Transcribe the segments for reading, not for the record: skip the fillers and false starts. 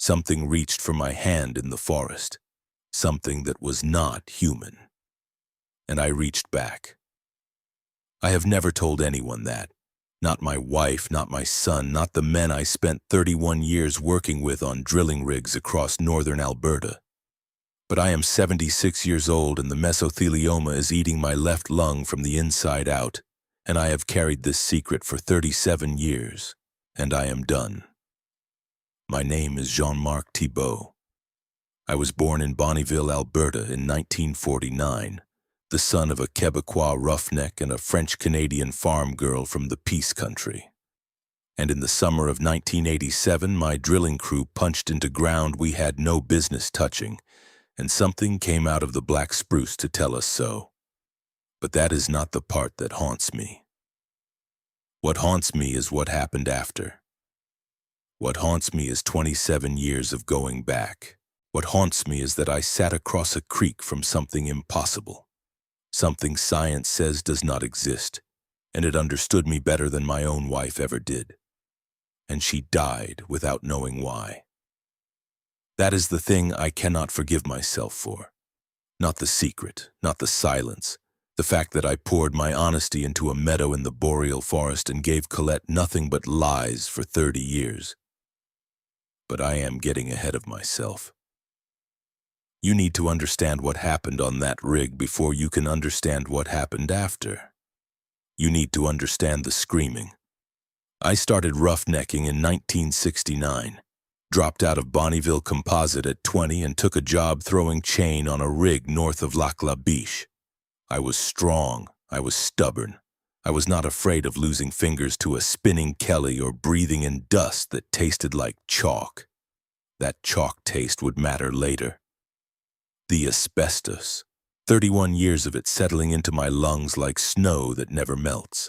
Something reached for my hand in the forest, something that was not human. And I reached back. I have never told anyone that. Not my wife, not my son, not the men I spent 31 years working with on drilling rigs across northern Alberta. But I am 76 years old and the mesothelioma is eating my left lung from the inside out, and I have carried this secret for 37 years, and I am done. My name is Jean-Marc Thibault. I was born in Bonneville, Alberta in 1949, the son of a Quebecois roughneck and a French-Canadian farm girl from the Peace Country. And in the summer of 1987, my drilling crew punched into ground we had no business touching, and something came out of the black spruce to tell us so. But that is not the part that haunts me. What haunts me is what happened after. What haunts me is 27 years of going back. What haunts me is that I sat across a creek from something impossible, something science says does not exist, and it understood me better than my own wife ever did. And she died without knowing why. That is the thing I cannot forgive myself for. Not the secret, not the silence, the fact that I poured my honesty into a meadow in the boreal forest and gave Colette nothing but lies for 30 years. But I am getting ahead of myself. You need to understand what happened on that rig before you can understand what happened after. You need to understand the screaming. I started roughnecking in 1969. Dropped out of Bonneville Composite at 20 and took a job throwing chain on a rig north of Lac La Biche. I was strong, I was stubborn. I was not afraid of losing fingers to a spinning Kelly or breathing in dust that tasted like chalk. That chalk taste would matter later. The asbestos, 31 years of it settling into my lungs like snow that never melts.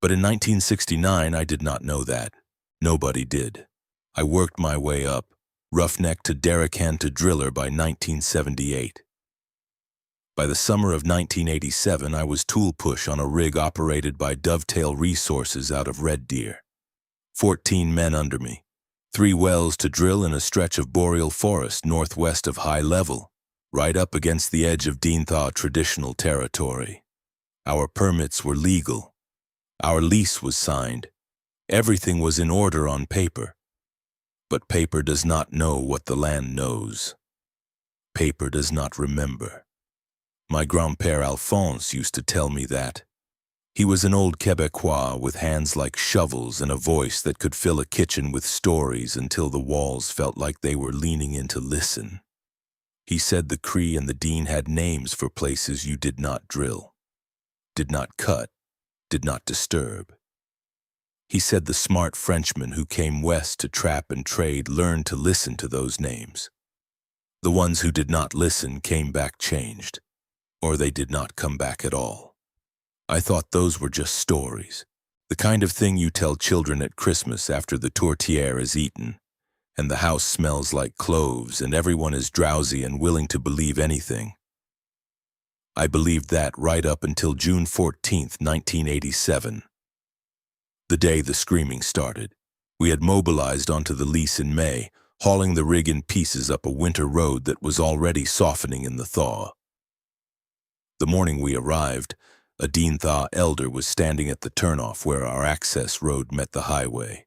But in 1969, I did not know that. Nobody did. I worked my way up, roughneck to derrickhand to driller by 1978. By the summer of 1987, I was tool push on a rig operated by Dovetail Resources out of Red Deer. 14 men under me, 3 wells to drill in a stretch of boreal forest northwest of High Level, right up against the edge of Deanthaw traditional territory. Our permits were legal. Our lease was signed. Everything was in order on paper. But paper does not know what the land knows. Paper does not remember. My grand-père Alphonse used to tell me that. He was an old Quebecois with hands like shovels and a voice that could fill a kitchen with stories until the walls felt like they were leaning in to listen. He said the Cree and the Dean had names for places you did not drill, did not cut, did not disturb. He said the smart Frenchmen who came west to trap and trade learned to listen to those names. The ones who did not listen came back changed, or they did not come back at all. I thought those were just stories, the kind of thing you tell children at Christmas after the tourtière is eaten, and the house smells like cloves and everyone is drowsy and willing to believe anything. I believed that right up until June 14th, 1987. The day the screaming started. We had mobilized onto the lease in May, hauling the rig in pieces up a winter road that was already softening in the thaw. The morning we arrived, a Deanthaw elder was standing at the turnoff where our access road met the highway.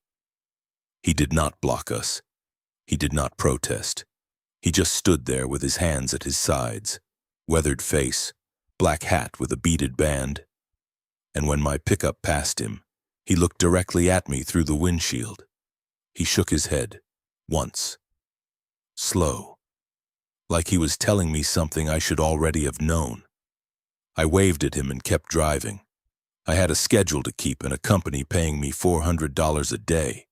He did not block us. He did not protest. He just stood there with his hands at his sides, weathered face, black hat with a beaded band. And when my pickup passed him, he looked directly at me through the windshield. He shook his head, once. Slow. Like he was telling me something I should already have known. I waved at him and kept driving. I had a schedule to keep and a company paying me $400 a day.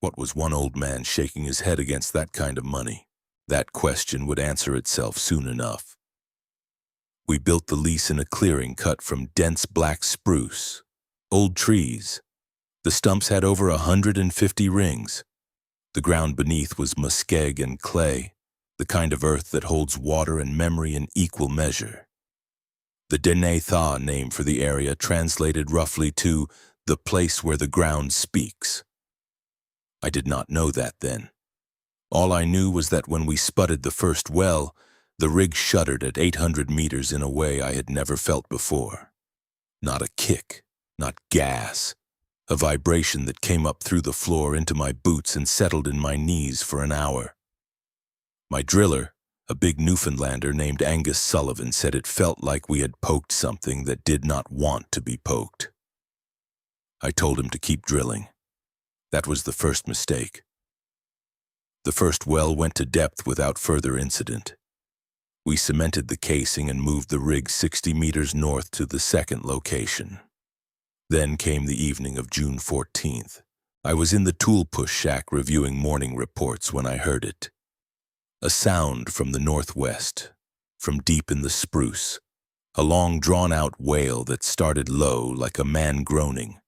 What was one old man shaking his head against that kind of money? That question would answer itself soon enough. We built the lease in a clearing cut from dense black spruce. Old trees. The stumps had over 150 rings. The ground beneath was muskeg and clay, the kind of earth that holds water and memory in equal measure. The Deanthaw name for the area translated roughly to the place where the ground speaks. I did not know that then, All I knew was that when we sputted the first well, the rig shuddered at 800 meters in a way I had never felt before. Not a kick, not gas, a vibration that came up through the floor into my boots and settled in my knees for an hour. My driller, a big Newfoundlander named Angus Sullivan, said it felt like we had poked something that did not want to be poked. I told him to keep drilling. That was the first mistake. The first well went to depth without further incident. We cemented the casing and moved the rig 60 meters north to the second location. Then came the evening of June 14th. I was in the tool push shack reviewing morning reports when I heard it. A sound from the northwest, from deep in the spruce, a long drawn-out wail that started low like a man groaning,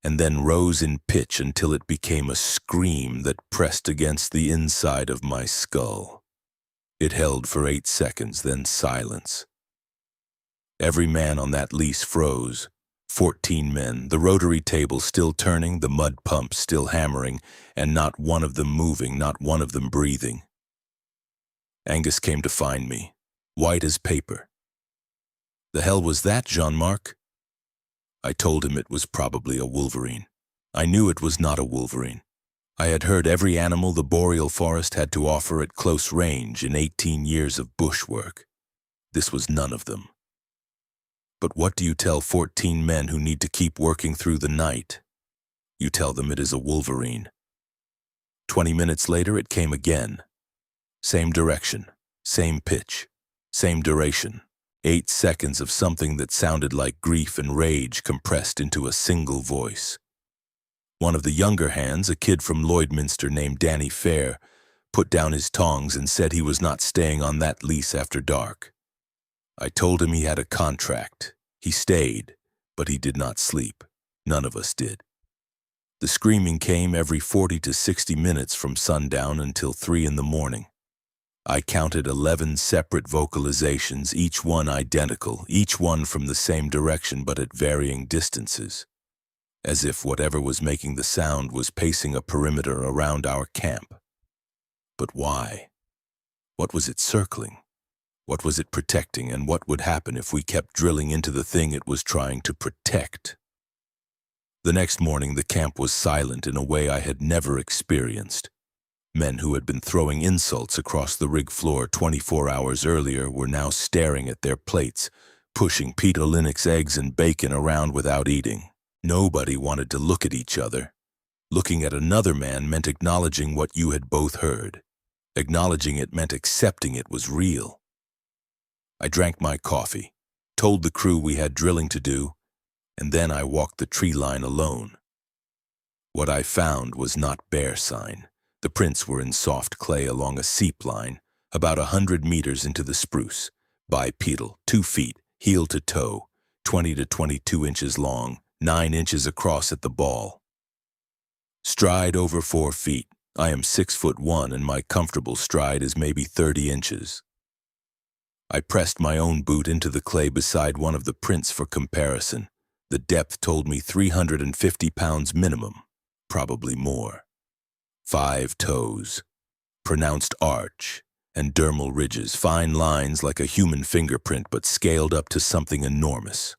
and then rose in pitch until it became a scream that pressed against the inside of my skull. It held for 8 seconds, then silence. Every man on that lease froze. 14 men, the rotary table still turning, the mud pump still hammering, and not one of them moving, not one of them breathing. Angus came to find me, white as paper. "The hell was that, Jean-Marc?" I told him it was probably a wolverine. I knew it was not a wolverine. I had heard every animal the boreal forest had to offer at close range in 18 years of bushwork. This was none of them. But what do you tell 14 men who need to keep working through the night? You tell them it is a wolverine. 20 minutes later, it came again. Same direction, same pitch, same duration. 8 seconds of something that sounded like grief and rage compressed into a single voice. One of the younger hands, a kid from Lloydminster named Danny Fair, put down his tongs and said he was not staying on that lease after dark. I told him he had a contract. He stayed, but he did not sleep. None of us did. The screaming came every 40 to 60 minutes from sundown until 3 in the morning. I counted 11 separate vocalizations, each one identical, each one from the same direction but at varying distances, as if whatever was making the sound was pacing a perimeter around our camp. But why? What was it circling? What was it protecting, and what would happen if we kept drilling into the thing it was trying to protect? The next morning, the camp was silent in a way I had never experienced. Men who had been throwing insults across the rig floor 24 hours earlier were now staring at their plates, pushing Peter Linux eggs and bacon around without eating. Nobody wanted to look at each other. Looking at another man meant acknowledging what you had both heard. Acknowledging it meant accepting it was real. I drank my coffee, told the crew we had drilling to do, and then I walked the tree line alone. What I found was not bear sign. The prints were in soft clay along a seep line, about 100 meters into the spruce, bipedal, 2 feet, heel to toe, 20 to 22 inches long, 9 inches across at the ball. Stride over 4 feet. I am 6'1" and my comfortable stride is maybe 30 inches. I pressed my own boot into the clay beside one of the prints for comparison. The depth told me 350 pounds minimum, probably more. 5 toes, pronounced arch, and dermal ridges, fine lines like a human fingerprint but scaled up to something enormous.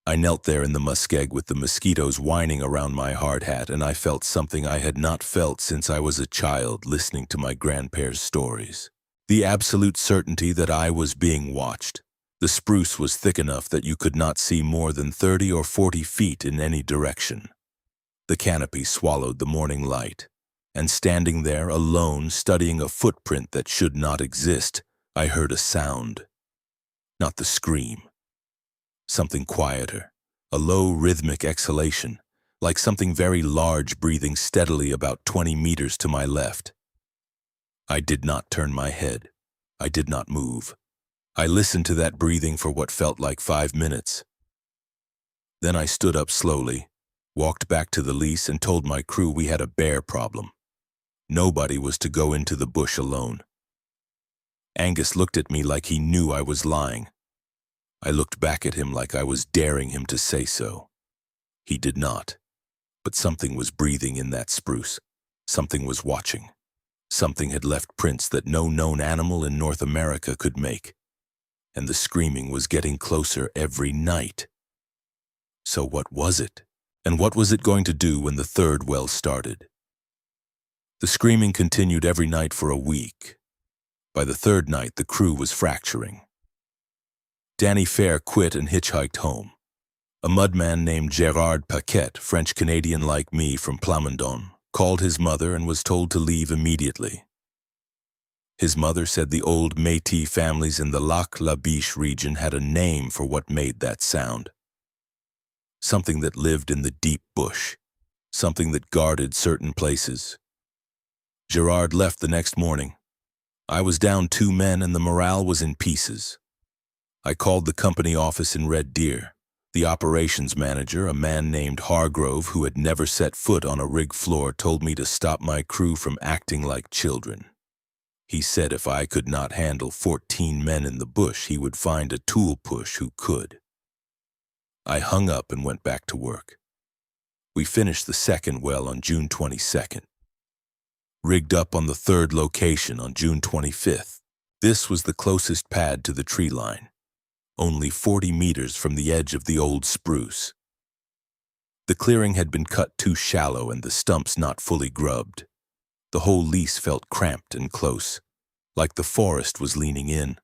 I knelt there in the muskeg with the mosquitoes whining around my hard hat, and I felt something I had not felt since I was a child listening to my grandpa's stories. The absolute certainty that I was being watched. The spruce was thick enough that you could not see more than 30 or 40 feet in any direction. The canopy swallowed the morning light, and standing there alone, studying a footprint that should not exist, I heard a sound. Not the scream. Something quieter, a low rhythmic exhalation, like something very large breathing steadily about 20 meters to my left. I did not turn my head. I did not move. I listened to that breathing for what felt like 5 minutes. Then I stood up slowly, walked back to the lease, and told my crew we had a bear problem. Nobody was to go into the bush alone. Angus looked at me like he knew I was lying. I looked back at him like I was daring him to say so. He did not. But something was breathing in that spruce. Something was watching. Something had left prints that no known animal in North America could make, and the screaming was getting closer every night. So what was it? And what was it going to do when the third well started? The screaming continued every night for a week. By the third night, the crew was fracturing. Danny Fair quit and hitchhiked home. A mudman named Gérard Paquette, French-Canadian like me from Plamondon, called his mother and was told to leave immediately. His mother said the old Métis families in the Lac-La-Biche region had a name for what made that sound. Something that lived in the deep bush, something that guarded certain places. Gérard left the next morning. I was down 2 men and the morale was in pieces. I called the company office in Red Deer. The operations manager, a man named Hargrove who had never set foot on a rig floor, told me to stop my crew from acting like children. He said if I could not handle 14 men in the bush, he would find a tool push who could. I hung up and went back to work. We finished the second well on June 22nd. Rigged up on the third location on June 25th. This was the closest pad to the tree line, only 40 meters from the edge of the old spruce. The clearing had been cut too shallow and the stumps not fully grubbed. The whole lease felt cramped and close, like the forest was leaning in.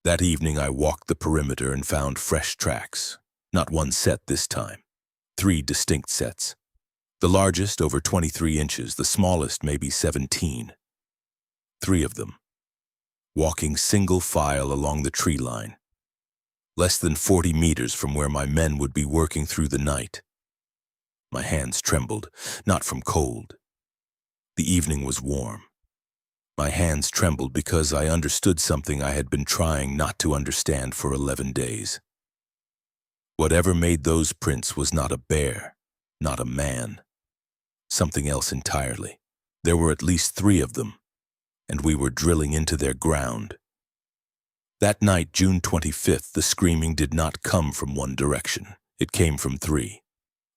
That evening I walked the perimeter and found fresh tracks. Not one set this time. 3 distinct sets. The largest over 23 inches, the smallest maybe 17. 3 of them, walking single file along the tree line, less than 40 meters from where my men would be working through the night. My hands trembled, not from cold. The evening was warm. My hands trembled because I understood something I had been trying not to understand for 11 days. Whatever made those prints was not a bear, not a man. Something else entirely. There were at least 3 of them, and we were drilling into their ground. That night, June 25th, the screaming did not come from one direction. It came from 3.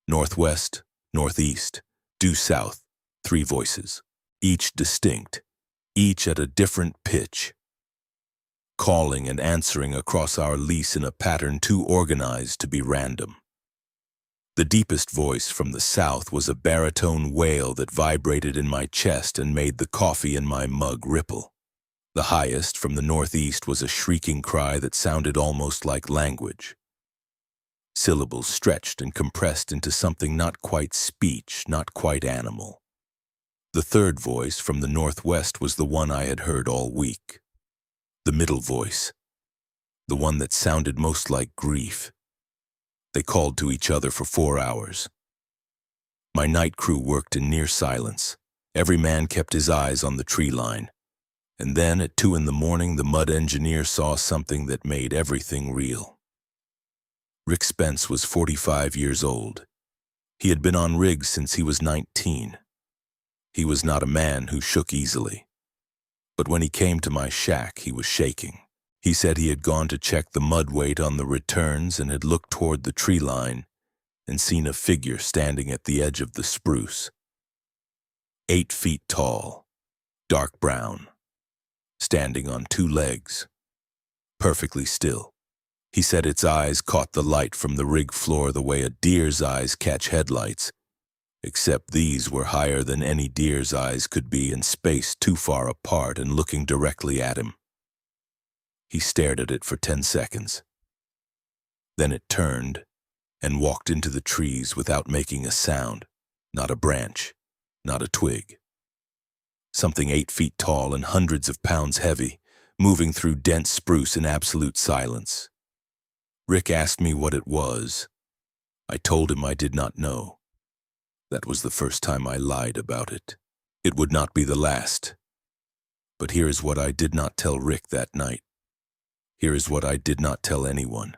Northwest, northeast, due south, 3 voices, each distinct, each at a different pitch, calling and answering across our lease in a pattern too organized to be random. The deepest voice from the south was a baritone wail that vibrated in my chest and made the coffee in my mug ripple. The highest from the northeast was a shrieking cry that sounded almost like language. Syllables stretched and compressed into something not quite speech, not quite animal. The third voice from the northwest was the one I had heard all week. The middle voice, the one that sounded most like grief. They called to each other for 4 hours. My night crew worked in near silence. Every man kept his eyes on the tree line. And then at 2 in the morning, the mud engineer saw something that made everything real. Rick Spence was 45 years old. He had been on rigs since he was 19. He was not a man who shook easily. But when he came to my shack, he was shaking. He said he had gone to check the mud weight on the returns and had looked toward the tree line and seen a figure standing at the edge of the spruce. 8 feet tall, dark brown, standing on 2 legs, perfectly still. He said its eyes caught the light from the rig floor the way a deer's eyes catch headlights, except these were higher than any deer's eyes could be and spaced too far apart and looking directly at him. He stared at it for 10 seconds. Then it turned and walked into the trees without making a sound, not a branch, not a twig. Something 8 feet tall and hundreds of pounds heavy, moving through dense spruce in absolute silence. Rick asked me what it was. I told him I did not know. That was the first time I lied about it. It would not be the last. But here is what I did not tell Rick that night. Here is what I did not tell anyone.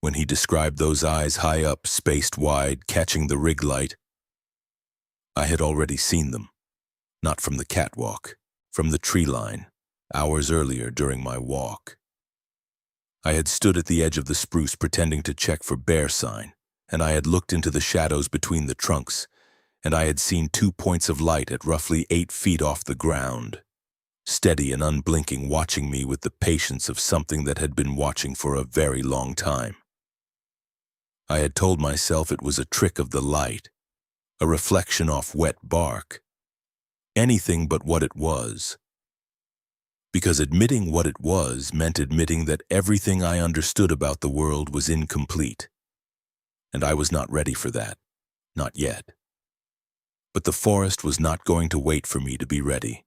When he described those eyes high up, spaced wide, catching the rig light, I had already seen them. Not from the catwalk, from the tree line, hours earlier during my walk. I had stood at the edge of the spruce pretending to check for bear sign, and I had looked into the shadows between the trunks, and I had seen 2 points of light at roughly 8 feet off the ground, steady and unblinking, watching me with the patience of something that had been watching for a very long time. I had told myself it was a trick of the light, a reflection off wet bark, anything but what it was. Because admitting what it was meant admitting that everything I understood about the world was incomplete. And I was not ready for that, not yet. But the forest was not going to wait for me to be ready.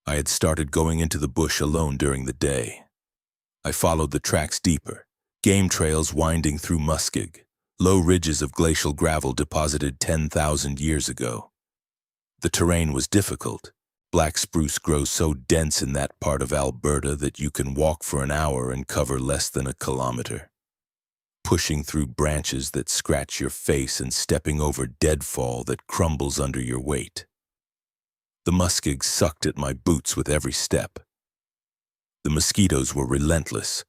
I had started going into the bush alone during the day. I followed the tracks deeper, game trails winding through muskeg, low ridges of glacial gravel deposited 10,000 years ago. The terrain was difficult. Black spruce grows so dense in that part of Alberta that you can walk for an hour and cover less than a kilometer, pushing through branches that scratch your face and stepping over deadfall that crumbles under your weight. The muskeg sucked at my boots with every step. The mosquitoes were relentless,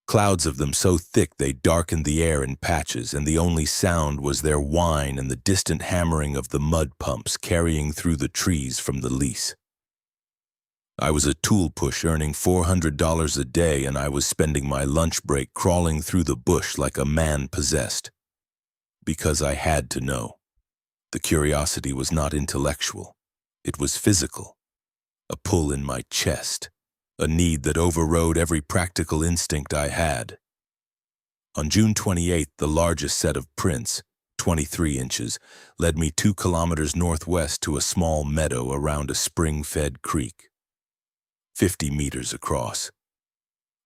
clouds of them so thick they darkened the air in patches, and the only sound was their whine and the distant hammering of the mud pumps carrying through the trees from the lease. I was a tool push earning $400 a day, and I was spending my lunch break crawling through the bush like a man possessed. Because I had to know. The curiosity was not intellectual. It was physical. A pull in my chest. A need that overrode every practical instinct I had. On June 28th, the largest set of prints, 23 inches, led me 2 kilometers northwest to a small meadow around a spring-fed creek. 50 meters across.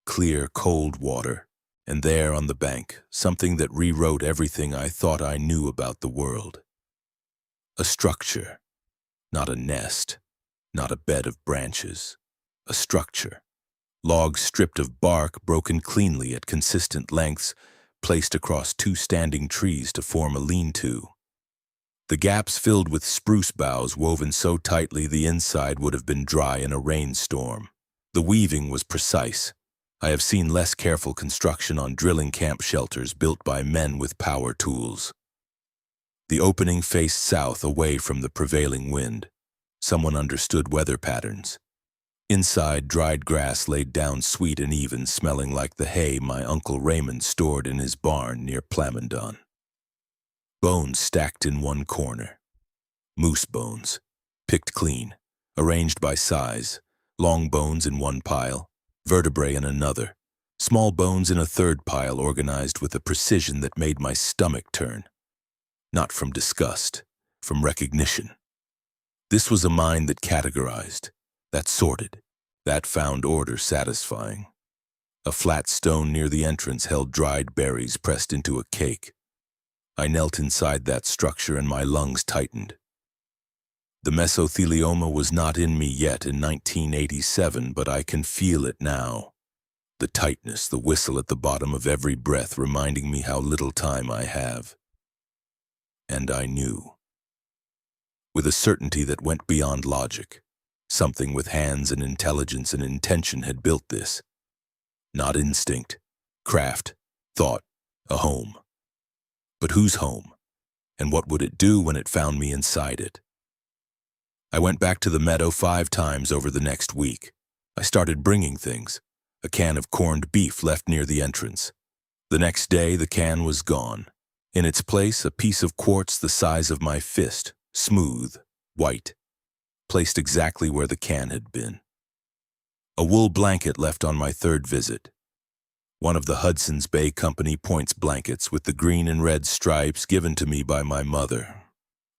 Clear, cold water, and there on the bank, something that rewrote everything I thought I knew about the world. A structure, not a nest, not a bed of branches. A structure, logs stripped of bark broken cleanly at consistent lengths, placed across 2 standing trees to form a lean-to. The gaps filled with spruce boughs woven so tightly the inside would have been dry in a rainstorm. The weaving was precise. I have seen less careful construction on drilling camp shelters built by men with power tools. The opening faced south away from the prevailing wind. Someone understood weather patterns. Inside, dried grass laid down sweet and even, smelling like the hay my Uncle Raymond stored in his barn near Plamondon. Bones stacked in one corner. Moose bones, picked clean, arranged by size. Long bones in one pile, vertebrae in another. Small bones in a third pile, organized with a precision that made my stomach turn. Not from disgust, from recognition. This was a mind that categorized, that sorted, that found order satisfying. A flat stone near the entrance held dried berries pressed into a cake. I knelt inside that structure and my lungs tightened. The mesothelioma was not in me yet in 1987, but I can feel it now. The tightness, the whistle at the bottom of every breath reminding me how little time I have. And I knew. With a certainty that went beyond logic. Something with hands and intelligence and intention had built this. Not instinct, craft, thought, a home. But whose home? And what would it do when it found me inside it? I went back to the meadow 5 times over the next week. I started bringing things. A can of corned beef left near the entrance. The next day, the can was gone. In its place, a piece of quartz the size of my fist, smooth, white, placed exactly where the can had been. A wool blanket left on my 3rd visit. One of the Hudson's Bay Company Points blankets with the green and red stripes given to me by my mother.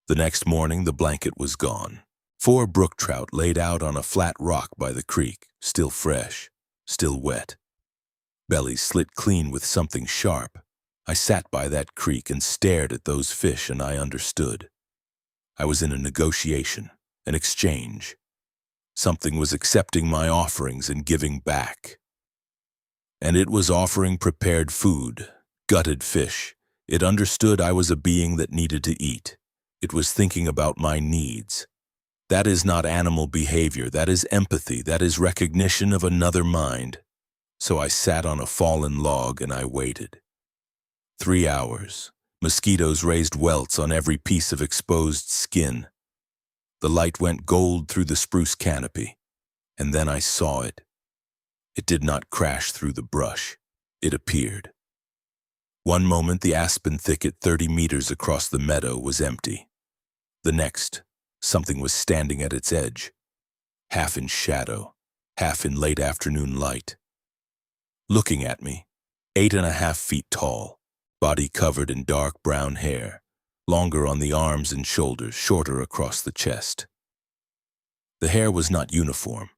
The next morning, the blanket was gone. 4 brook trout laid out on a flat rock by the creek, still fresh, still wet. Bellies slit clean with something sharp. I sat by that creek and stared at those fish, and I understood. I was in a negotiation. An exchange. Something was accepting my offerings and giving back. And it was offering prepared food, gutted fish. It understood I was a being that needed to eat. It was thinking about my needs. That is not animal behavior, that is empathy, that is recognition of another mind. So I sat on a fallen log and I waited. 3 hours, Mosquitoes raised welts on every piece of exposed skin. The light went gold through the spruce canopy, and then I saw it. It did not crash through the brush. It appeared. One moment the aspen thicket 30 meters across the meadow was empty. The next, something was standing at its edge, half in shadow, half in late afternoon light. Looking at me, 8.5 feet tall, body covered in dark brown hair, longer on the arms and shoulders, shorter across the chest. The hair was not uniform.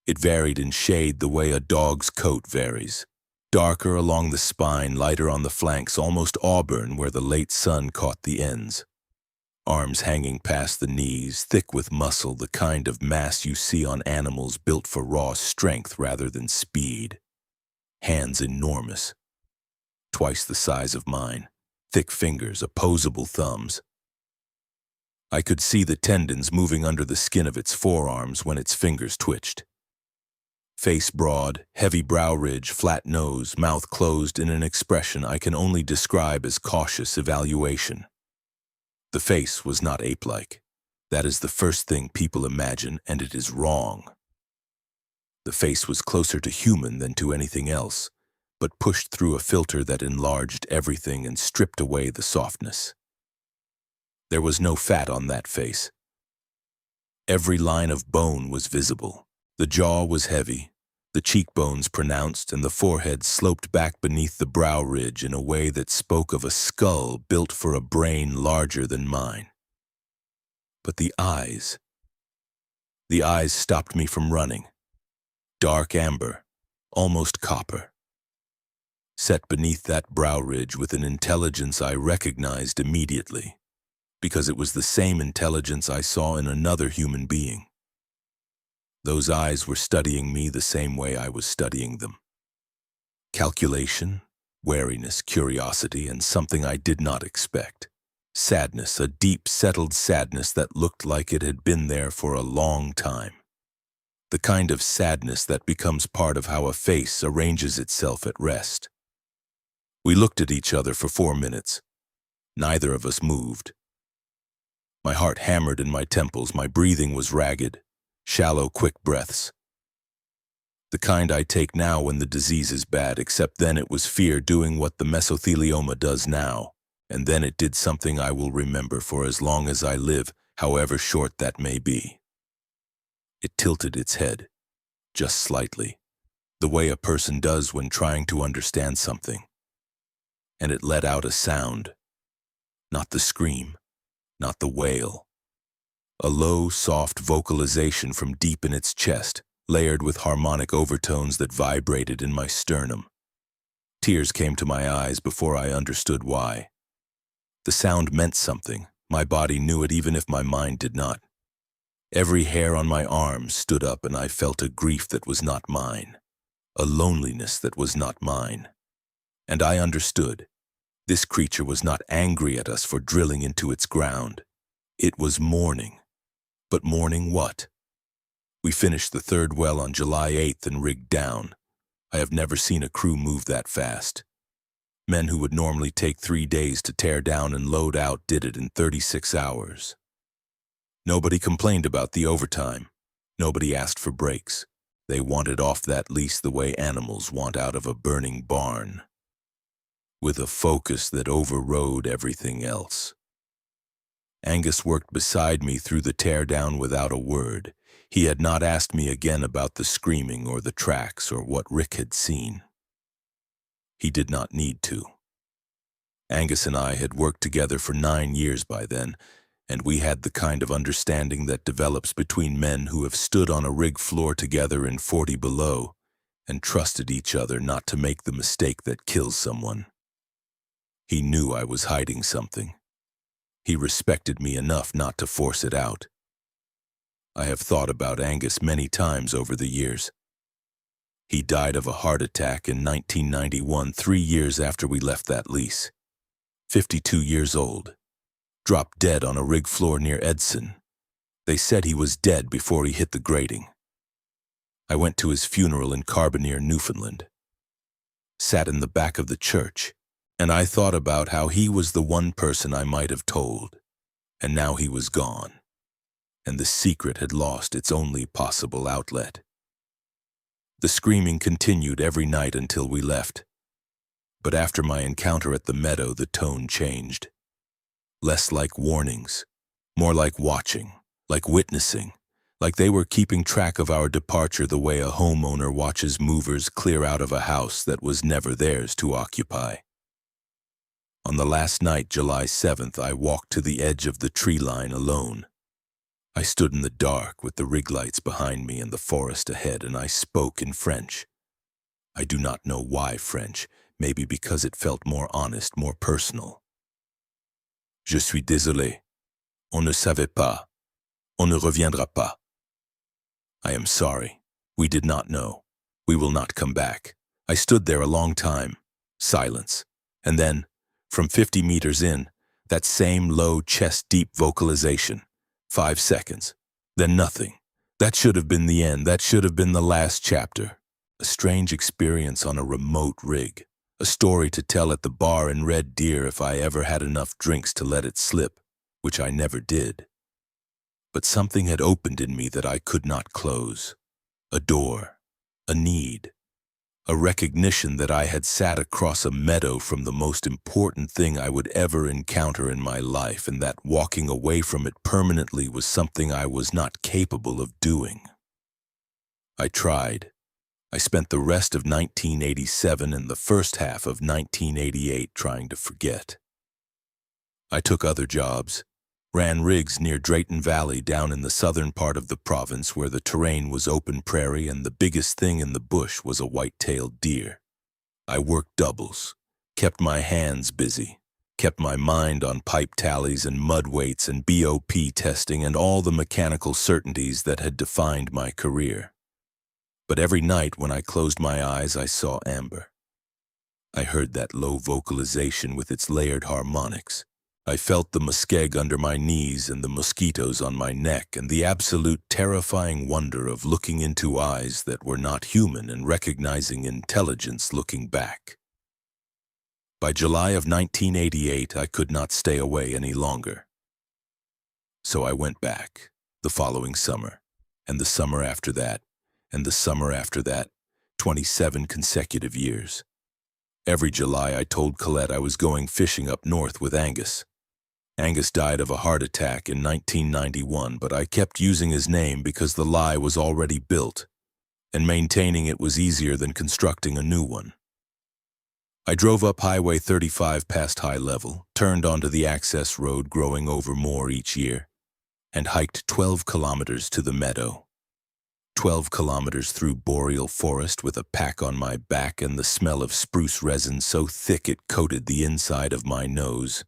It varied in shade the way a dog's coat varies. Darker along the spine, lighter on the flanks, almost auburn where the late sun caught the ends. Arms hanging past the knees, thick with muscle, the kind of mass you see on animals built for raw strength rather than speed. Hands enormous, twice the size of mine, thick fingers, opposable thumbs. I could see the tendons moving under the skin of its forearms when its fingers twitched. Face broad, heavy brow ridge, flat nose, mouth closed in an expression I can only describe as cautious evaluation. The face was not ape-like. That is the first thing people imagine, and it is wrong. The face was closer to human than to anything else, but pushed through a filter that enlarged everything and stripped away the softness. There was no fat on that face. Every line of bone was visible. The jaw was heavy, the cheekbones pronounced, and the forehead sloped back beneath the brow ridge in a way that spoke of a skull built for a brain larger than mine. But the eyes stopped me from running. Dark amber, almost copper. Set beneath that brow ridge with an intelligence I recognized immediately, because it was the same intelligence I saw in another human being. Those eyes were studying me the same way I was studying them. Calculation, wariness, curiosity, and something I did not expect. Sadness, a deep, settled sadness that looked like it had been there for a long time. The kind of sadness that becomes part of how a face arranges itself at rest. We looked at each other for 4 minutes. Neither of us moved. My heart hammered in my temples, my breathing was ragged. Shallow, quick breaths. The kind I take now when the disease is bad, except then it was fear doing what the mesothelioma does now, and then it did something I will remember for as long as I live, however short that may be. It tilted its head, just slightly, the way a person does when trying to understand something. And it let out a sound, not the scream, not the wail. A low, soft vocalization from deep in its chest, layered with harmonic overtones that vibrated in my sternum. Tears came to my eyes before I understood why. The sound meant something. My body knew it even if my mind did not. Every hair on my arm stood up and I felt a grief that was not mine, a loneliness that was not mine. And I understood. This creature was not angry at us for drilling into its ground. It was mourning. But mourning what? We finished the third well on July 8th and rigged down. I have never seen a crew move that fast. Men who would normally take 3 days to tear down and load out did it in 36 hours. Nobody complained about the overtime. Nobody asked for breaks. They wanted off that lease the way animals want out of a burning barn, with a focus that overrode everything else. Angus worked beside me through the teardown without a word. He had not asked me again about the screaming or the tracks or what Rick had seen. He did not need to. Angus and I had worked together for 9 years by then, and we had the kind of understanding that develops between men who have stood on a rig floor together in 40 below and trusted each other not to make the mistake that kills someone. He knew I was hiding something. He respected me enough not to force it out. I have thought about Angus many times over the years. He died of a heart attack in 1991, 3 years after we left that lease. 52 years old. Dropped dead on a rig floor near Edson. They said he was dead before he hit the grating. I went to his funeral in Carbonear, Newfoundland. Sat in the back of the church. And I thought about how he was the one person I might have told, and now he was gone, and the secret had lost its only possible outlet. The screaming continued every night until we left, but after my encounter at the meadow, the tone changed. Less like warnings, more like watching, like witnessing, like they were keeping track of our departure the way a homeowner watches movers clear out of a house that was never theirs to occupy. On the last night, July 7th, I walked to the edge of the tree line alone. I stood in the dark with the rig lights behind me and the forest ahead, and I spoke in French. I do not know why French, maybe because it felt more honest, more personal. Je suis désolé. On ne savait pas. On ne reviendra pas. I am sorry. We did not know. We will not come back. I stood there a long time. Silence. And then, from 50 meters in, that same low, chest-deep vocalization. 5 seconds. Then nothing. That should have been the end. That should have been the last chapter. A strange experience on a remote rig. A story to tell at the bar in Red Deer if I ever had enough drinks to let it slip, which I never did. But something had opened in me that I could not close. A door. A need. A recognition that I had sat across a meadow from the most important thing I would ever encounter in my life, and that walking away from it permanently was something I was not capable of doing. I tried. I spent the rest of 1987 and the first half of 1988 trying to forget. I took other jobs, ran rigs near Drayton Valley down in the southern part of the province where the terrain was open prairie and the biggest thing in the bush was a white-tailed deer. I worked doubles, kept my hands busy, kept my mind on pipe tallies and mud weights and BOP testing and all the mechanical certainties that had defined my career. But every night when I closed my eyes, I saw amber. I heard that low vocalization with its layered harmonics. I felt the muskeg under my knees and the mosquitoes on my neck and the absolute terrifying wonder of looking into eyes that were not human and recognizing intelligence looking back. By July of 1988, I could not stay away any longer. So I went back, the following summer, and the summer after that, and the summer after that, 27 consecutive years. Every July I told Colette I was going fishing up north with Angus. Angus died of a heart attack in 1991, but I kept using his name because the lie was already built, and maintaining it was easier than constructing a new one. I drove up Highway 35 past High Level, turned onto the access road growing over more each year, and hiked 12 kilometers to the meadow. 12 kilometers through boreal forest with a pack on my back and the smell of spruce resin so thick it coated the inside of my nose.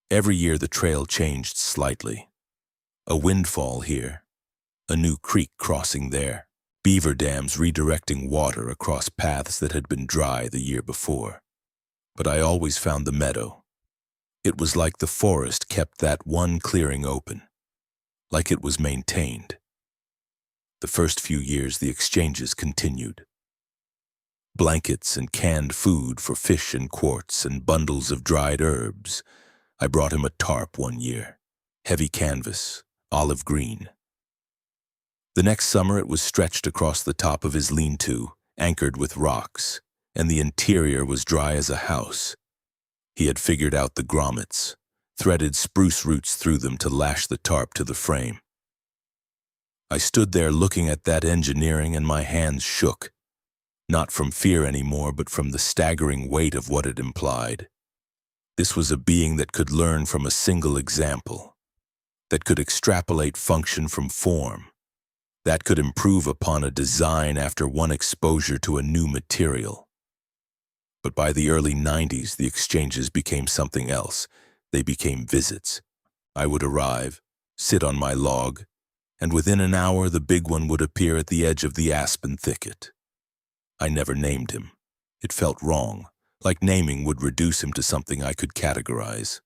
Every year the trail changed slightly. A windfall here, a new creek crossing there, beaver dams redirecting water across paths that had been dry the year before. But I always found the meadow. It was like the forest kept that one clearing open, like it was maintained. The first few years the exchanges continued. Blankets and canned food for fish and quartz and bundles of dried herbs. I brought him a tarp one year, heavy canvas, olive green. The next summer it was stretched across the top of his lean-to, anchored with rocks, and the interior was dry as a house. He had figured out the grommets, threaded spruce roots through them to lash the tarp to the frame. I stood there looking at that engineering and my hands shook, not from fear anymore, but from the staggering weight of what it implied. This was a being that could learn from a single example, that could extrapolate function from form, that could improve upon a design after one exposure to a new material. But by the early 90s, the exchanges became something else. They became visits. I would arrive, sit on my log, and within an hour the big one would appear at the edge of the aspen thicket. I never named him. It felt wrong, like naming would reduce him to something I could categorize.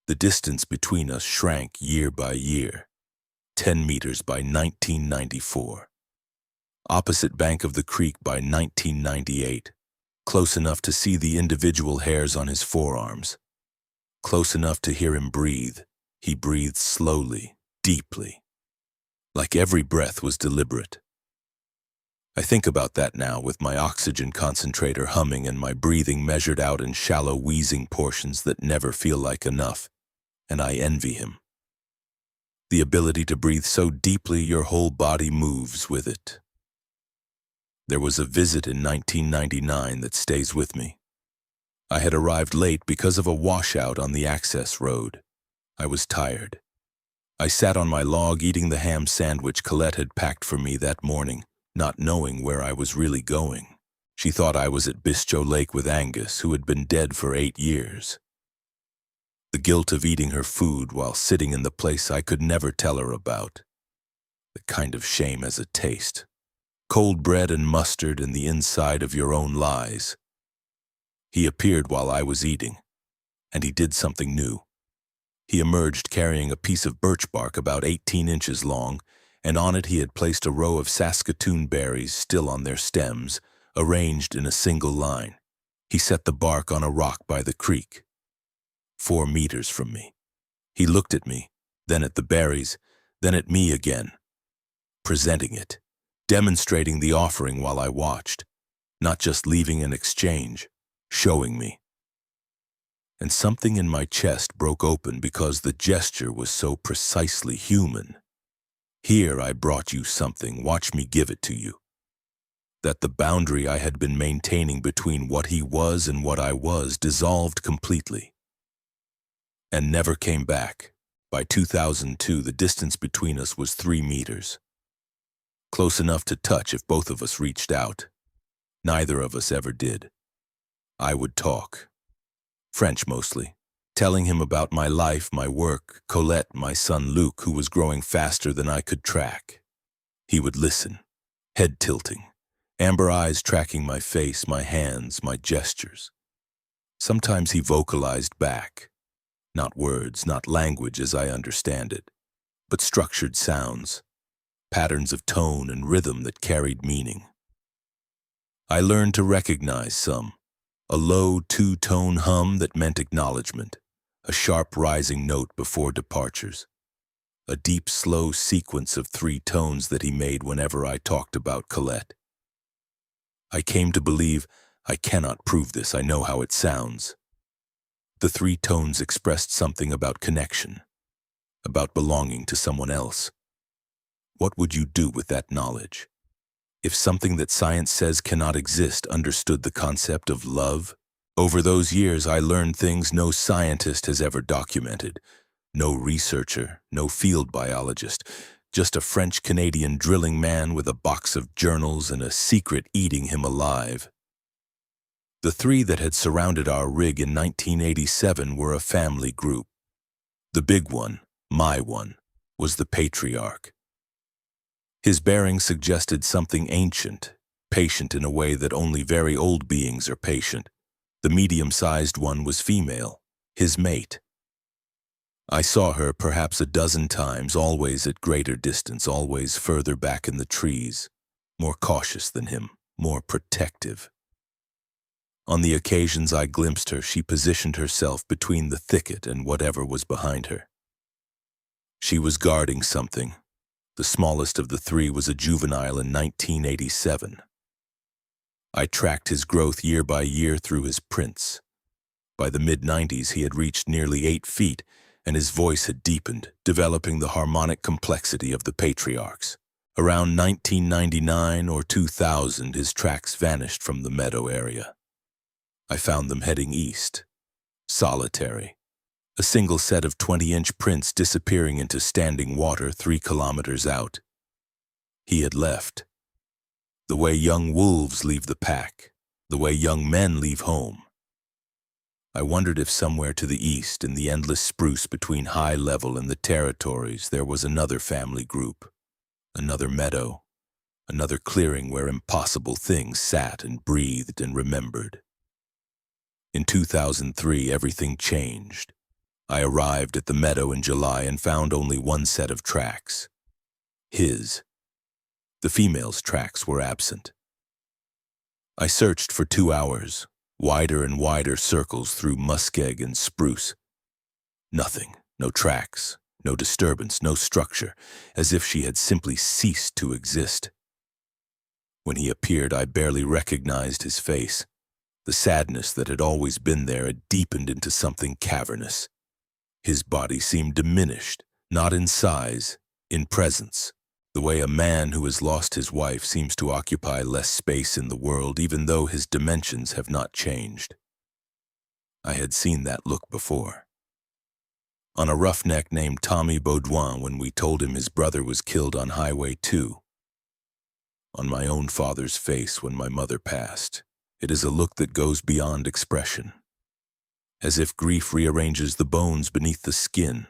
The distance between us shrank year by year, 10 meters by 1994. Opposite bank of the creek by 1998, close enough to see the individual hairs on his forearms, close enough to hear him breathe. He breathed slowly, deeply, like every breath was deliberate. I think about that now with my oxygen concentrator humming and my breathing measured out in shallow wheezing portions that never feel like enough, and I envy him. The ability to breathe so deeply your whole body moves with it. There was a visit in 1999 that stays with me. I had arrived late because of a washout on the access road. I was tired. I sat on my log eating the ham sandwich Colette had packed for me that morning, not knowing where I was really going. She thought I was at Bisto Lake with Angus, who had been dead for 8 years. The guilt of eating her food while sitting in the place I could never tell her about. The kind of shame has a taste. Cold bread and mustard and the inside of your own lies. He appeared while I was eating, and he did something new. He emerged carrying a piece of birch bark about 18 inches long, and on it he had placed a row of Saskatoon berries still on their stems, arranged in a single line. He set the bark on a rock by the creek, 4 meters from me. He looked at me, then at the berries, then at me again, presenting it, demonstrating the offering while I watched, not just leaving an exchange, showing me. And something in my chest broke open because the gesture was so precisely human. Here I brought you something, watch me give it to you. That the boundary I had been maintaining between what he was and what I was dissolved completely. And never came back. By 2002, the distance between us was 3 meters. Close enough to touch if both of us reached out. Neither of us ever did. I would talk. French mostly. Telling him about my life, my work, Colette, my son Luke, who was growing faster than I could track. He would listen, head tilting, amber eyes tracking my face, my hands, my gestures. Sometimes he vocalized back. Not words, not language as I understand it, but structured sounds, patterns of tone and rhythm that carried meaning. I learned to recognize some, a low 2-tone hum that meant acknowledgement, a sharp rising note before departures, a deep slow sequence of 3 tones that he made whenever I talked about Colette. I came to believe, I cannot prove this, I know how it sounds. The 3 tones expressed something about connection, about belonging to someone else. What would you do with that knowledge? If something that science says cannot exist understood the concept of love? Over those years, I learned things no scientist has ever documented. No researcher, no field biologist, just a French-Canadian drilling man with a box of journals and a secret eating him alive. The 3 that had surrounded our rig in 1987 were a family group. The big one, my one, was the patriarch. His bearing suggested something ancient, patient in a way that only very old beings are patient. The medium-sized one was female, his mate. I saw her perhaps a dozen times, always at greater distance, always further back in the trees, more cautious than him, more protective. On the occasions I glimpsed her, she positioned herself between the thicket and whatever was behind her. She was guarding something. The smallest of the 3 was a juvenile in 1987. I tracked his growth year by year through his prints. By the mid-90s, he had reached nearly 8 feet, and his voice had deepened, developing the harmonic complexity of the patriarchs. Around 1999 or 2000, his tracks vanished from the meadow area. I found them heading east, solitary. A single set of 20-inch prints disappearing into standing water 3 kilometers out. He had left. The way young wolves leave the pack, the way young men leave home. I wondered if somewhere to the east, in the endless spruce between High Level and the territories, there was another family group, another meadow, another clearing where impossible things sat and breathed and remembered. In 2003, everything changed. I arrived at the meadow in July and found only 1 set of tracks. His. The female's tracks were absent. I searched for 2 hours, wider and wider circles through muskeg and spruce. Nothing, no tracks, no disturbance, no structure, as if she had simply ceased to exist. When he appeared, I barely recognized his face. The sadness that had always been there had deepened into something cavernous. His body seemed diminished, not in size, in presence, the way a man who has lost his wife seems to occupy less space in the world even though his dimensions have not changed. I had seen that look before. On a roughneck named Tommy Baudouin when we told him his brother was killed on Highway 2. On my own father's face when my mother passed. It is a look that goes beyond expression, as if grief rearranges the bones beneath the skin.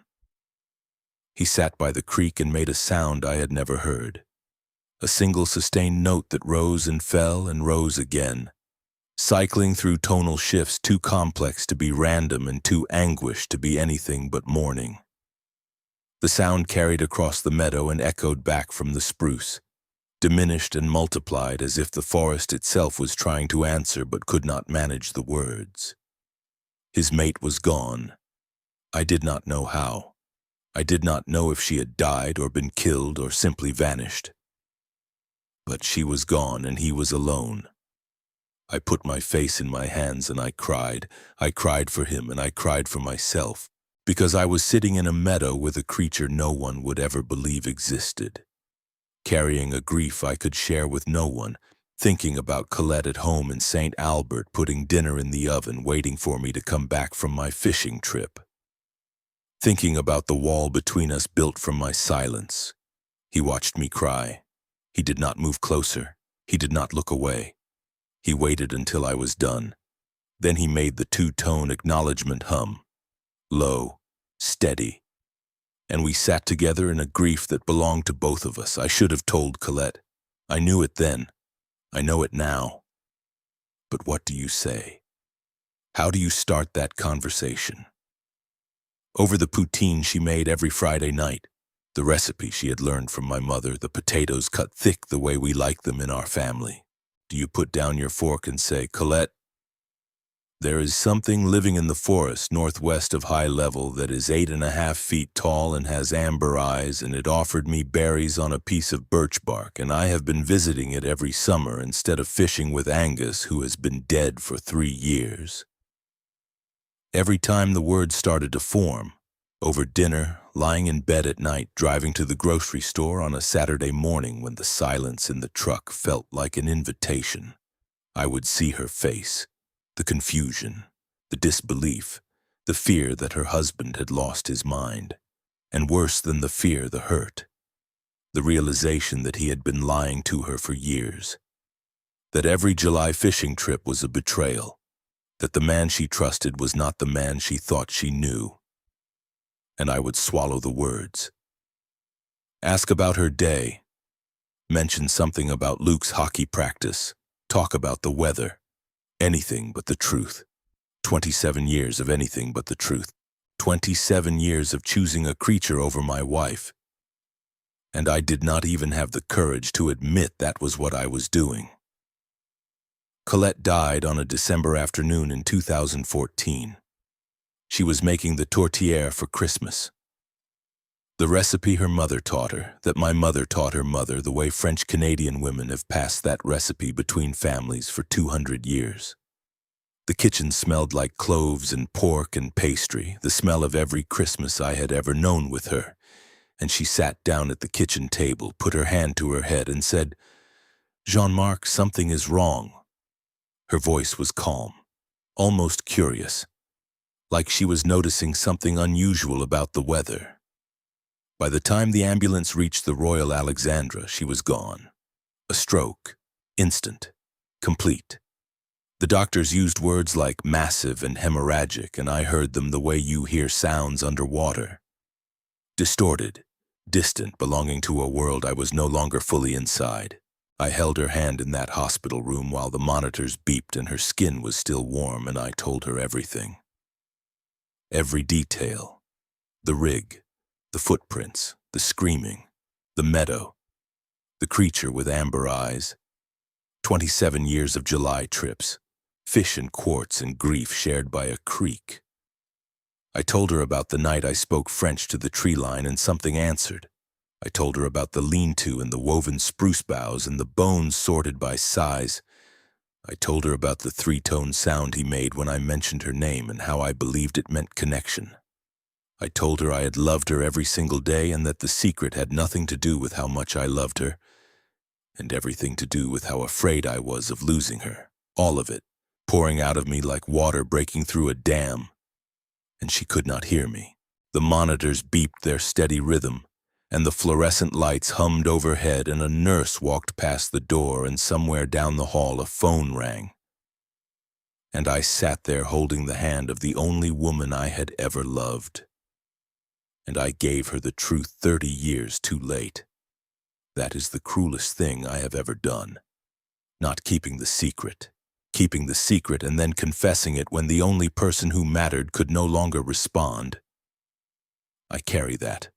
He sat by the creek and made a sound I had never heard, a single sustained note that rose and fell and rose again, cycling through tonal shifts too complex to be random and too anguished to be anything but mourning. The sound carried across the meadow and echoed back from the spruce, diminished and multiplied as if the forest itself was trying to answer but could not manage the words. His mate was gone. I did not know how. I did not know if she had died or been killed or simply vanished. But she was gone and he was alone. I put my face in my hands and I cried. I cried for him and I cried for myself, because I was sitting in a meadow with a creature no one would ever believe existed, carrying a grief I could share with no one, thinking about Colette at home in St. Albert putting dinner in the oven waiting for me to come back from my fishing trip. Thinking about the wall between us built from my silence. He watched me cry. He did not move closer. He did not look away. He waited until I was done. Then he made the two-tone acknowledgement hum. Low, steady. And we sat together in a grief that belonged to both of us. I should have told Colette. I knew it then. I know it now. But what do you say? How do you start that conversation? Over the poutine she made every Friday night, the recipe she had learned from my mother, the potatoes cut thick the way we like them in our family. Do you put down your fork and say, Colette, there is something living in the forest northwest of High Level that is 8.5 feet tall and has amber eyes, and it offered me berries on a piece of birch bark, and I have been visiting it every summer instead of fishing with Angus, who has been dead for 3 years. Every time the words started to form, over dinner, lying in bed at night, driving to the grocery store on a Saturday morning when the silence in the truck felt like an invitation, I would see her face, the confusion, the disbelief, the fear that her husband had lost his mind, and worse than the fear, the hurt, the realization that he had been lying to her for years, that every July fishing trip was a betrayal, that the man she trusted was not the man she thought she knew. And I would swallow the words. Ask about her day. Mention something about Luke's hockey practice. Talk about the weather. Anything but the truth. 27 years of anything but the truth. 27 years of choosing a creature over my wife. And I did not even have the courage to admit that was what I was doing. Colette died on a December afternoon in 2014. She was making the tourtière for Christmas. The recipe her mother taught her, that my mother taught her mother, the way French-Canadian women have passed that recipe between families for 200 years. The kitchen smelled like cloves and pork and pastry, the smell of every Christmas I had ever known with her, and she sat down at the kitchen table, put her hand to her head, and said, "Jean-Marc, something is wrong." Her voice was calm, almost curious, like she was noticing something unusual about the weather. By the time the ambulance reached the Royal Alexandra, she was gone. A stroke, instant, complete. The doctors used words like massive and hemorrhagic, and I heard them the way you hear sounds underwater. Distorted, distant, belonging to a world I was no longer fully inside. I held her hand in that hospital room while the monitors beeped and her skin was still warm, and I told her everything. Every detail. The rig, the footprints, the screaming, the meadow, the creature with amber eyes. 27 years of July trips, fish and quartz and grief shared by a creek. I told her about the night I spoke French to the tree line and something answered. I told her about the lean-to and the woven spruce boughs and the bones sorted by size. I told her about the three-tone sound he made when I mentioned her name and how I believed it meant connection. I told her I had loved her every single day and that the secret had nothing to do with how much I loved her, and everything to do with how afraid I was of losing her. All of it, pouring out of me like water breaking through a dam. And she could not hear me. The monitors beeped their steady rhythm, and the fluorescent lights hummed overhead, and a nurse walked past the door, and somewhere down the hall a phone rang. And I sat there holding the hand of the only woman I had ever loved. And I gave her the truth 30 years too late. That is the cruelest thing I have ever done. Not keeping the secret and then confessing it when the only person who mattered could no longer respond. I carry that.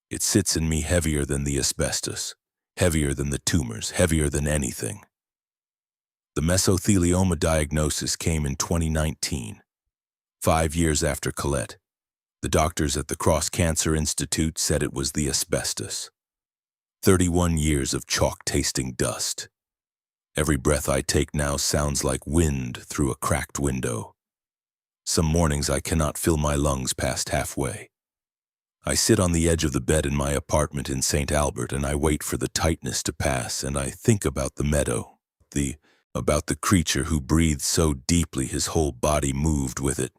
It sits in me heavier than the asbestos, heavier than the tumors, heavier than anything. The mesothelioma diagnosis came in 2019, 5 years after Colette. The doctors at the Cross Cancer Institute said it was the asbestos. 31 years of chalk-tasting dust. Every breath I take now sounds like wind through a cracked window. Some mornings I cannot fill my lungs past halfway. I sit on the edge of the bed in my apartment in St. Albert and I wait for the tightness to pass and I think about the meadow, about the creature who breathed so deeply his whole body moved with it.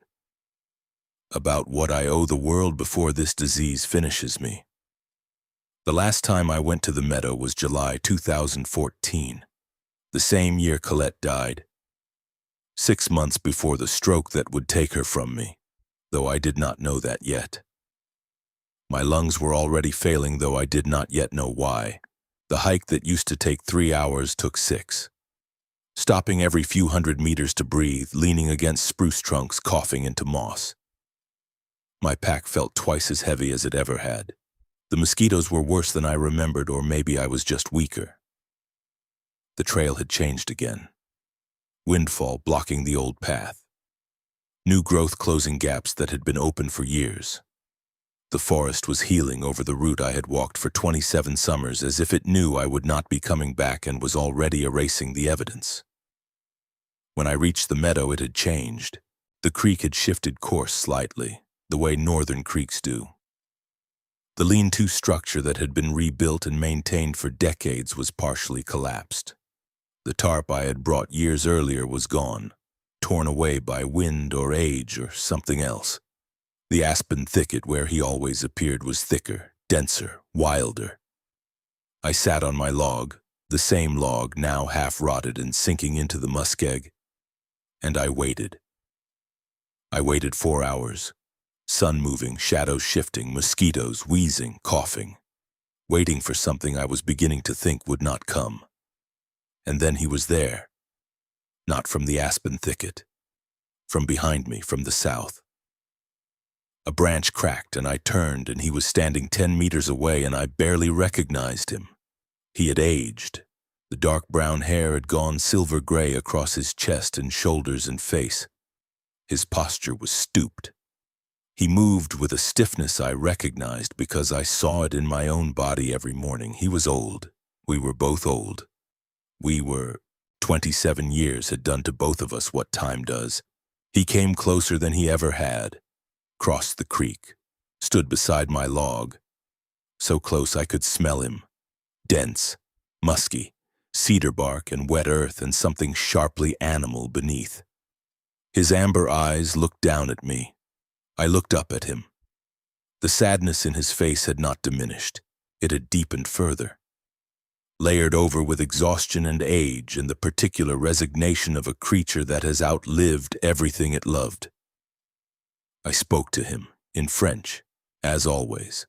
About what I owe the world before this disease finishes me. The last time I went to the meadow was July 2014, the same year Colette died. 6 months before the stroke that would take her from me, though I did not know that yet. My lungs were already failing, though I did not yet know why. The hike that used to take 3 hours took 6. Stopping every few hundred meters to breathe, leaning against spruce trunks, coughing into moss. My pack felt twice as heavy as it ever had. The mosquitoes were worse than I remembered, or maybe I was just weaker. The trail had changed again. Windfall blocking the old path. New growth closing gaps that had been open for years. The forest was healing over the route I had walked for 27 summers, as if it knew I would not be coming back and was already erasing the evidence. When I reached the meadow, it had changed. The creek had shifted course slightly, the way northern creeks do. The lean-to structure that had been rebuilt and maintained for decades was partially collapsed. The tarp I had brought years earlier was gone, torn away by wind or age or something else. The aspen thicket where he always appeared was thicker, denser, wilder. I sat on my log, the same log now half-rotted and sinking into the muskeg, and I waited. I waited 4 hours. Sun moving, shadows shifting, mosquitoes wheezing, coughing, waiting for something I was beginning to think would not come. And then he was there. Not from the aspen thicket. From behind me, from the south. A branch cracked and I turned and he was standing 10 meters away and I barely recognized him. He had aged. The dark brown hair had gone silver gray across his chest and shoulders and face. His posture was stooped. He moved with a stiffness I recognized because I saw it in my own body every morning. He was old. We were both old. 27 years had done to both of us what time does. He came closer than he ever had, crossed the creek, stood beside my log. So close I could smell him. Dense, musky, cedar bark and wet earth and something sharply animal beneath. His amber eyes looked down at me. I looked up at him. The sadness in his face had not diminished. It had deepened further. Layered over with exhaustion and age and the particular resignation of a creature that has outlived everything it loved. I spoke to him, in French, as always.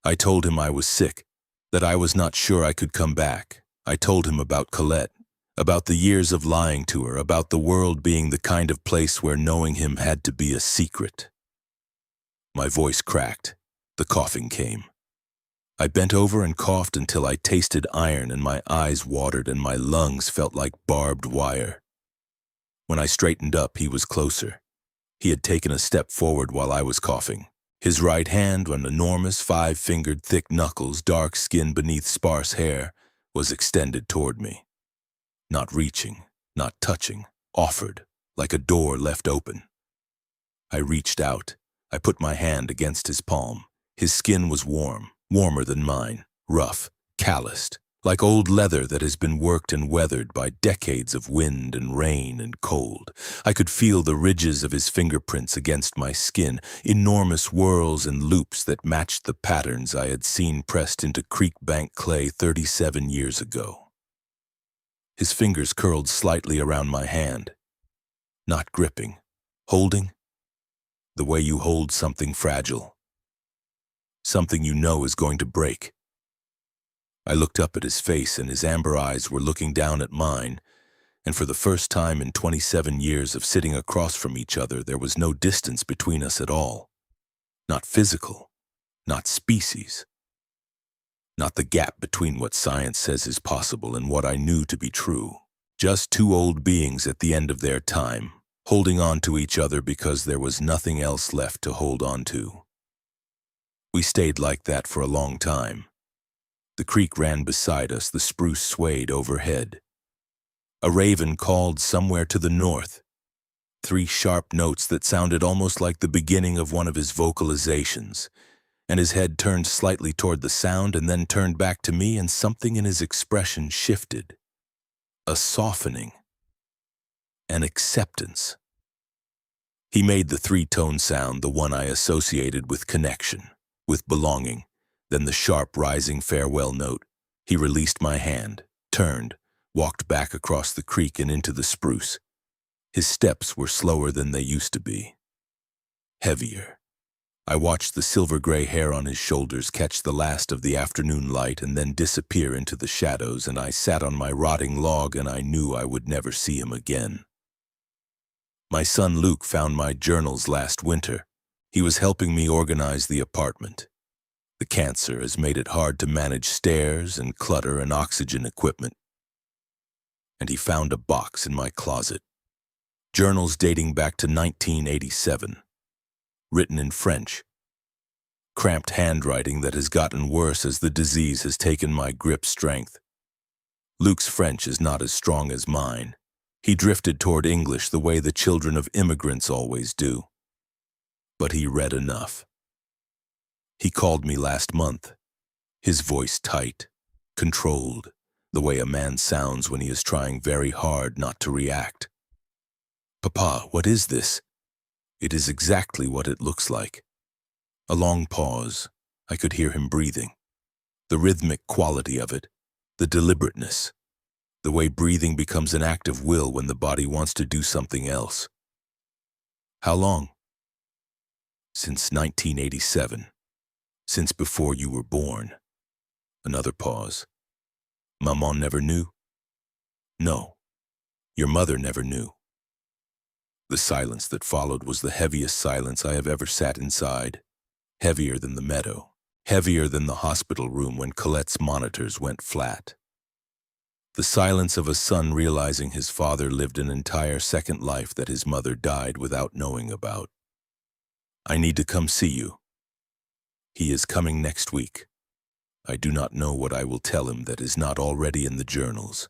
I told him I was sick, that I was not sure I could come back. I told him about Colette, about the years of lying to her, about the world being the kind of place where knowing him had to be a secret. My voice cracked. The coughing came. I bent over and coughed until I tasted iron and my eyes watered and my lungs felt like barbed wire. When I straightened up, he was closer. He had taken a step forward while I was coughing. His right hand, on enormous 5-fingered thick knuckles, dark skin beneath sparse hair, was extended toward me. Not reaching, not touching, offered, like a door left open. I reached out. I put my hand against his palm. His skin was warm, warmer than mine, rough, calloused, like old leather that has been worked and weathered by decades of wind and rain and cold. I could feel the ridges of his fingerprints against my skin, enormous whirls and loops that matched the patterns I had seen pressed into creek bank clay 37 years ago. His fingers curled slightly around my hand, not gripping, holding, the way you hold something fragile, something you know is going to break. I looked up at his face and his amber eyes were looking down at mine, and for the first time in 27 years of sitting across from each other, there was no distance between us at all. Not physical, not species, not the gap between what science says is possible and what I knew to be true. Just two old beings at the end of their time, holding on to each other because there was nothing else left to hold on to. We stayed like that for a long time. The creek ran beside us, the spruce swayed overhead. A raven called somewhere to the north. 3 sharp notes that sounded almost like the beginning of one of his vocalizations, and his head turned slightly toward the sound and then turned back to me, and something in his expression shifted. A softening. An acceptance. He made the 3-tone sound, the one I associated with connection, with belonging. Then the sharp, rising farewell note. He released my hand, turned, walked back across the creek and into the spruce. His steps were slower than they used to be. Heavier. I watched the silver-gray hair on his shoulders catch the last of the afternoon light and then disappear into the shadows, and I sat on my rotting log and I knew I would never see him again. My son Luke found my journals last winter. He was helping me organize the apartment. The cancer has made it hard to manage stairs and clutter and oxygen equipment. And he found a box in my closet. Journals dating back to 1987. Written in French. Cramped handwriting that has gotten worse as the disease has taken my grip strength. Luke's French is not as strong as mine. He drifted toward English the way the children of immigrants always do. But he read enough. He called me last month, his voice tight, controlled, the way a man sounds when he is trying very hard not to react. "Papa, what is this?" It is exactly what it looks like. A long pause. I could hear him breathing. The rhythmic quality of it, the deliberateness, the way breathing becomes an act of will when the body wants to do something else. "How long?" "Since 1987. Since before you were born." Another pause. "Maman never knew?" "No. Your mother never knew." The silence that followed was the heaviest silence I have ever sat inside. Heavier than the meadow. Heavier than the hospital room when Colette's monitors went flat. The silence of a son realizing his father lived an entire second life that his mother died without knowing about. "I need to come see you. He is coming next week. I do not know what I will tell him that is not already in the journals."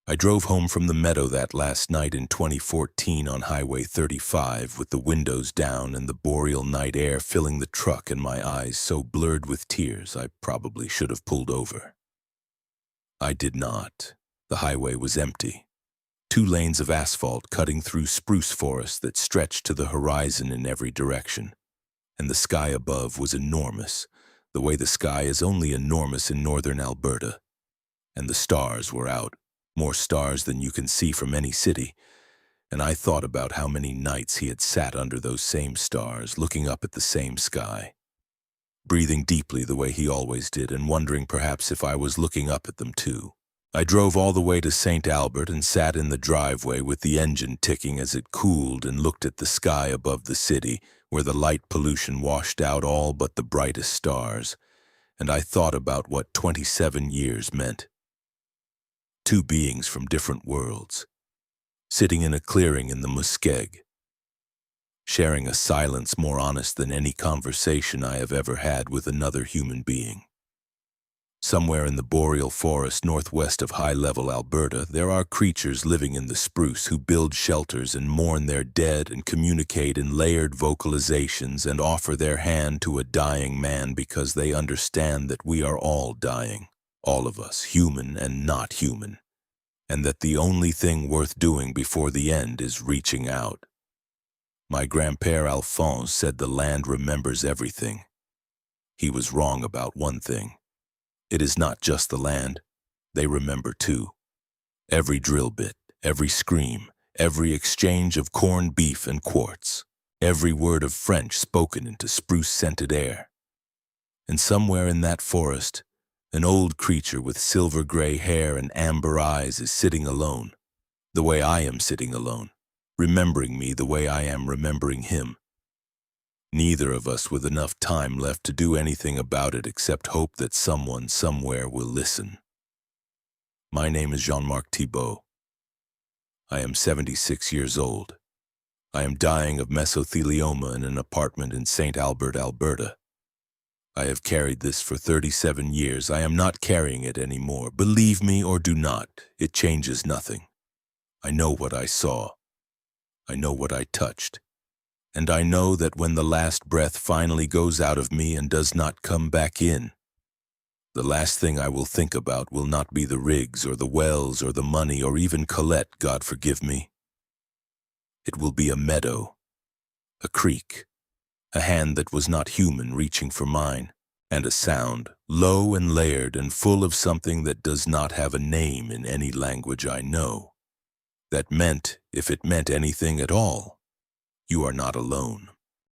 I drove home from the meadow that last night in 2014 on Highway 35 with the windows down and the boreal night air filling the truck and my eyes so blurred with tears I probably should have pulled over. I did not. The highway was empty. 2 lanes of asphalt cutting through spruce forest that stretched to the horizon in every direction. And the sky above was enormous, the way the sky is only enormous in northern Alberta. And the stars were out, more stars than you can see from any city, and I thought about how many nights he had sat under those same stars, looking up at the same sky, breathing deeply the way he always did and wondering perhaps if I was looking up at them too. I drove all the way to St. Albert and sat in the driveway with the engine ticking as it cooled and looked at the sky above the city, where the light pollution washed out all but the brightest stars, and I thought about what 27 years meant. Two beings from different worlds, sitting in a clearing in the Muskeg, sharing a silence more honest than any conversation I have ever had with another human being. Somewhere in the boreal forest northwest of high-level Alberta, there are creatures living in the spruce who build shelters and mourn their dead and communicate in layered vocalizations and offer their hand to a dying man because they understand that we are all dying, all of us, human and not human, and that the only thing worth doing before the end is reaching out. My grandpère Alphonse said the land remembers everything. He was wrong about one thing. It is not just the land. They remember too. Every drill bit, every scream, every exchange of corned beef and quartz, every word of French spoken into spruce-scented air. And somewhere in that forest, an old creature with silver-gray hair and amber eyes is sitting alone, the way I am sitting alone, remembering me the way I am remembering him. Neither of us with enough time left to do anything about it except hope that someone somewhere will listen. My name is Jean-Marc Thibault. I am 76 years old. I am dying of mesothelioma in an apartment in St. Albert, Alberta. I have carried this for 37 years. I am not carrying it anymore. Believe me or do not, it changes nothing. I know what I saw. I know what I touched. And I know that when the last breath finally goes out of me and does not come back in, the last thing I will think about will not be the rigs or the wells or the money or even Colette, God forgive me. It will be a meadow, a creek, a hand that was not human reaching for mine, and a sound, low and layered and full of something that does not have a name in any language I know. That meant, if it meant anything at all, you are not alone.